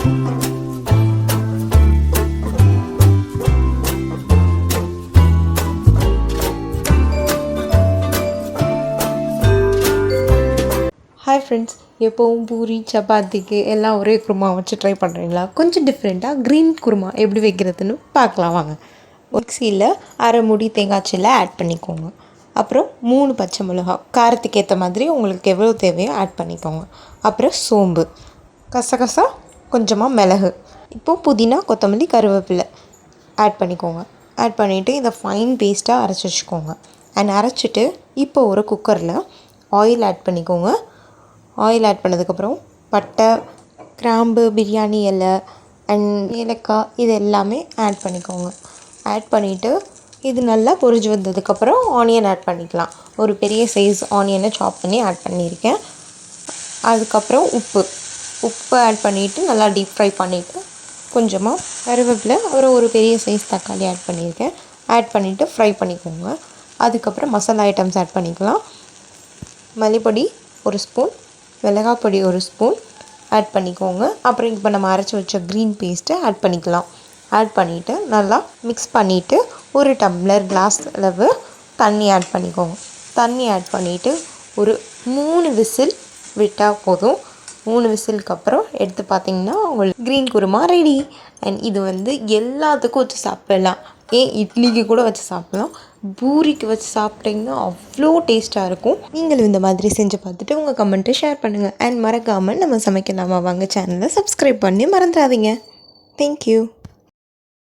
Hi friends, எப்போவும் பூரி சப்பாத்திக்கு எல்லாம் ஒரே குருமா வச்சு ட்ரை பண்ணுறீங்களா? கொஞ்சம் டிஃப்ரெண்ட்டாக க்ரீன் குருமா எப்படி வைக்கிறதுன்னு பார்க்கலாம் வாங்க. மிக்சியில் அரை மூடி தேங்காய் சில்லை ஆட் பண்ணிக்கோங்க. அப்புறம் 3 பச்சை மிளகா, காரத்துக்கு ஏற்ற மாதிரி உங்களுக்கு எவ்வளோ தேவையோ ஆட் பண்ணிக்கோங்க. அப்புறம் சோம்பு, கசகசா, கொஞ்சமாக மிளகு, இப்போது புதினா, கொத்தமல்லி, கருவேப்பிலை ஆட் பண்ணிக்கோங்க. ஆட் பண்ணிவிட்டு இதை ஃபைன் பேஸ்ட்டாக அரைச்சி வச்சுக்கோங்க. அண்ட் அரைச்சிட்டு இப்போ ஒரு குக்கரில் ஆயில் ஆட் பண்ணிக்கோங்க. ஆயில் ஆட் பண்ணதுக்கப்புறம் பட்டை, கிராம்பு, பிரியாணி இலை அண்ட் ஏலக்காய் இது எல்லாமே ஆட் பண்ணிக்கோங்க. ஆட் பண்ணிவிட்டு இது நல்லா பொரிஞ்சு வந்ததுக்கப்புறம் ஆனியன் ஆட் பண்ணிக்கலாம். ஒரு பெரிய சைஸ் ஆனியனை சாப் பண்ணி ஆட் பண்ணியிருக்கேன். அதுக்கப்புறம் உப்பு ஆட் பண்ணிவிட்டு நல்லா டீப் ஃப்ரை பண்ணிவிட்டு கொஞ்சமாக கருவேப்பிலை, அப்புறம் ஒரு பெரிய சைஸ் தக்காளி ஆட் பண்ணியிருக்கேன். ஆட் பண்ணிவிட்டு ஃப்ரை பண்ணிக்கோங்க. அதுக்கப்புறம் மசாலா ஐட்டம்ஸ் ஆட் பண்ணிக்கலாம். மல்லிப்பொடி 1 ஸ்பூன், மிளகாய் பொடி 1 ஸ்பூன் ஆட் பண்ணிக்கோங்க. அப்புறம் இப்போ நம்ம அரைச்சி வச்ச க்ரீன் பேஸ்ட்டை ஆட் பண்ணிக்கலாம். ஆட் பண்ணிவிட்டு நல்லா மிக்ஸ் பண்ணிவிட்டு ஒரு டம்ளர் கிளாஸ் அளவு தண்ணி ஆட் பண்ணிக்கோங்க. தண்ணி ஆட் பண்ணிவிட்டு ஒரு 3 விசில் விட்டால் போதும். 3 விசிலுக்கு அப்புறம் எடுத்து பார்த்திங்கன்னா உங்களுக்கு க்ரீன் குருமா ரெடி. அண்ட் இது எல்லாத்துக்கும் வச்சு சாப்பிடலாம். இட்லிக்கு கூட வச்சு சாப்பிட்லாம். பூரிக்கு வச்சு சாப்பிட்டிங்கன்னா அவ்வளோ டேஸ்ட்டாக இருக்கும். நீங்களும் இந்த மாதிரி செஞ்சு பார்த்துட்டு உங்கள் கமெண்ட்டை ஷேர் பண்ணுங்கள். அண்ட் மறக்காமல் நம்ம சமைக்கலாமா வாங்க சேனலை சப்ஸ்கிரைப் பண்ணி மறந்துடாதீங்க. தேங்க்யூ.